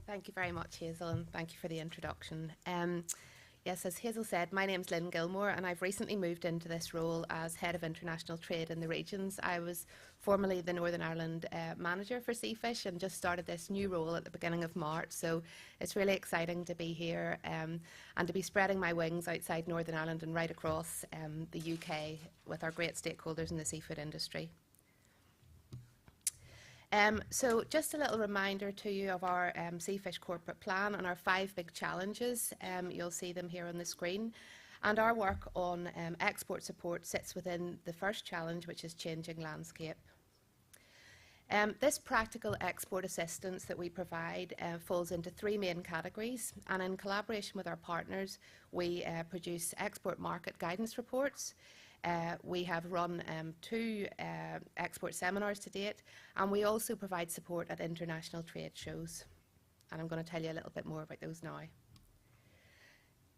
Thank you very much, Hazel, and thank you for the introduction. Yes, as Hazel said, my name's Lynn Gilmore, and I've recently moved into this role as Head of International Trade in the regions. I was formerly the Northern Ireland manager for Seafish and just started this new role at the beginning of March, so it's really exciting to be here and to be spreading my wings outside Northern Ireland and right across the UK with our great stakeholders in the seafood industry. So just a little reminder to you of our Seafish corporate plan and our 5 big challenges. You'll see them here on the screen. And our work on export support sits within the first challenge, which is changing landscape. This practical export assistance that we provide falls into 3 main categories, and in collaboration with our partners, we produce export market guidance reports. We have run 2 export seminars to date, and we also provide support at international trade shows. And I'm going to tell you a little bit more about those now.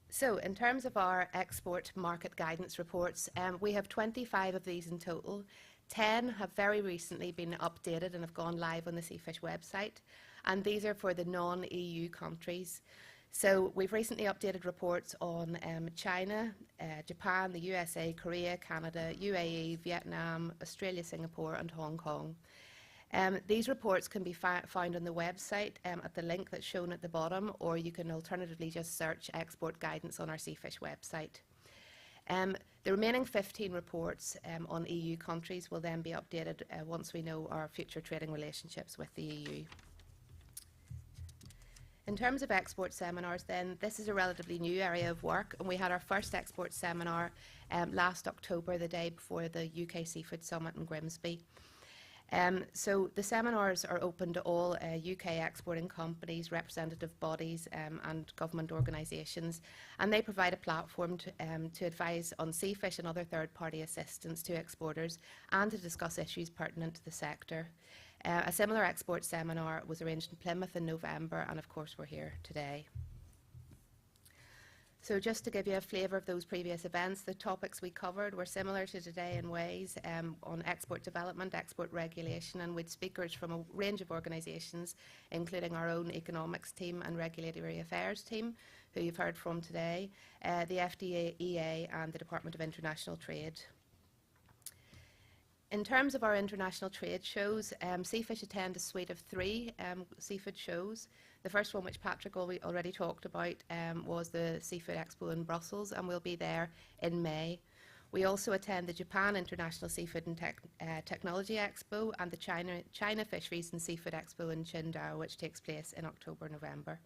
So in terms of our export market guidance reports, we have 25 of these in total. 10 have very recently been updated and have gone live on the Seafish website, and these are for the non-EU countries. So we've recently updated reports on China, Japan, the USA, Korea, Canada, UAE, Vietnam, Australia, Singapore and Hong Kong. These reports can be found on the website at the link that's shown at the bottom, or you can alternatively just search export guidance on our Seafish website. The remaining 15 reports on EU countries will then be updated once we know our future trading relationships with the EU. In terms of export seminars then, this is a relatively new area of work, and we had our first export seminar last October, the day before the UK Seafood Summit in Grimsby. So the seminars are open to all UK exporting companies, representative bodies and government organisations, and they provide a platform to advise on seafish and other third-party assistance to exporters and to discuss issues pertinent to the sector. A similar export seminar was arranged in Plymouth in November, and of course we're here today. So just to give you a flavour of those previous events, the topics we covered were similar to today in ways on export development, export regulation, and with speakers from a range of organisations, including our own economics team and regulatory affairs team, who you've heard from today, the FDEA and the Department of International Trade. In terms of our international trade shows, Seafish attend a suite of 3 seafood shows. The first one, which Patrick already talked about, was the Seafood Expo in Brussels, and we'll be there in May. We also attend the Japan International Seafood and Technology Expo and the China Fisheries and Seafood Expo in Qingdao, which takes place in October-November.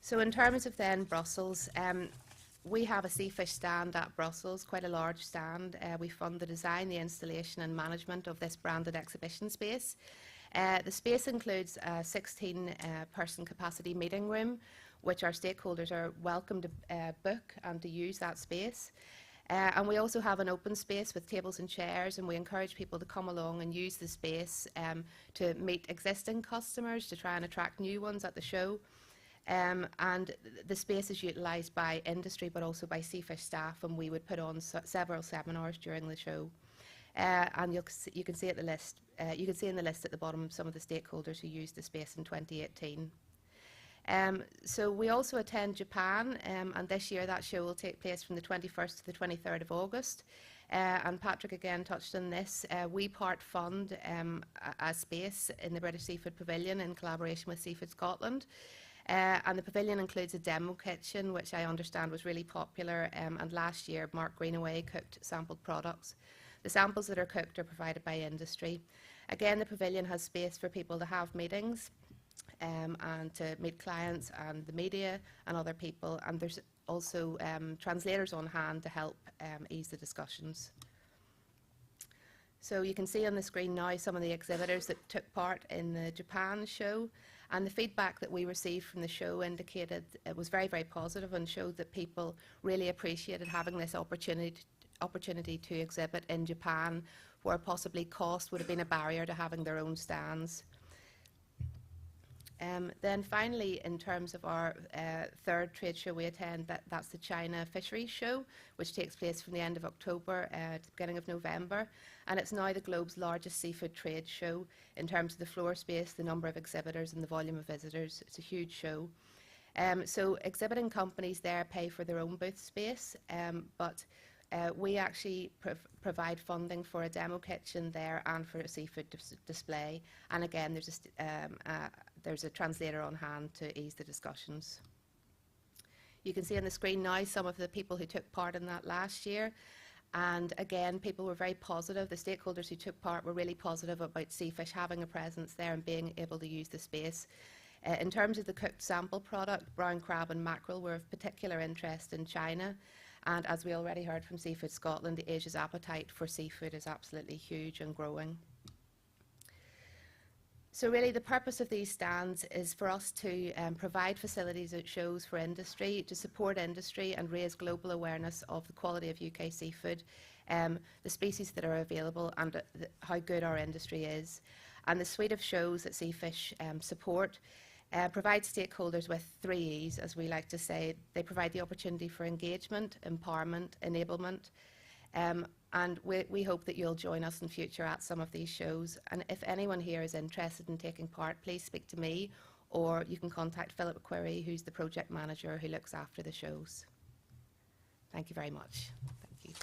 So in terms of then Brussels, we have a Seafish stand at Brussels, quite a large stand. We fund the design, the installation and management of this branded exhibition space. The space includes a 16-person capacity meeting room, which our stakeholders are welcome to book and to use that space. And we also have an open space with tables and chairs, and we encourage people to come along and use the space to meet existing customers, to try and attract new ones at the show. And the space is utilised by industry but also by Seafish staff, and we would put on several seminars during the show. And you can see at the list, you can see in the list at the bottom some of the stakeholders who used the space in 2018. So we also attend Japan, and this year that show will take place from the 21st to the 23rd of August. And Patrick again touched on this. We part fund a space in the British Seafood Pavilion in collaboration with Seafood Scotland. And the pavilion includes a demo kitchen, which I understand was really popular, and last year Mark Greenaway cooked sampled products. The samples that are cooked are provided by industry. Again, the pavilion has space for people to have meetings and to meet clients and the media and other people, and there's also translators on hand to help ease the discussions. So you can see on the screen now some of the exhibitors that took part in the Japan show, and the feedback that we received from the show indicated it was very, very positive and showed that people really appreciated having this opportunity to exhibit in Japan, where possibly cost would have been a barrier to having their own stands. Then finally, in terms of our third trade show we attend, that's the China Fisheries show, which takes place from the end of October to the beginning of November. And it's now the globe's largest seafood trade show in terms of the floor space, the number of exhibitors and the volume of visitors. It's a huge show. So exhibiting companies there pay for their own booth space, but we actually provide funding for a demo kitchen there and for a seafood display. And again, there's a translator on hand to ease the discussions. You can see on the screen now some of the people who took part in that last year. And again, people were very positive. The stakeholders who took part were really positive about Seafish having a presence there and being able to use the space. In terms of the cooked sample product, brown crab and mackerel were of particular interest in China. And as we already heard from Seafood Scotland, Asia's appetite for seafood is absolutely huge and growing. So really the purpose of these stands is for us to provide facilities at shows for industry, to support industry and raise global awareness of the quality of UK seafood, the species that are available and how good our industry is. And the suite of shows that Seafish support provide stakeholders with 3 E's, as we like to say. They provide the opportunity for engagement, empowerment, enablement, and we hope that you'll join us in future at some of these shows. And if anyone here is interested in taking part, please speak to me, or you can contact Philip Query, who's the project manager who looks after the shows. Thank you very much. Thank you.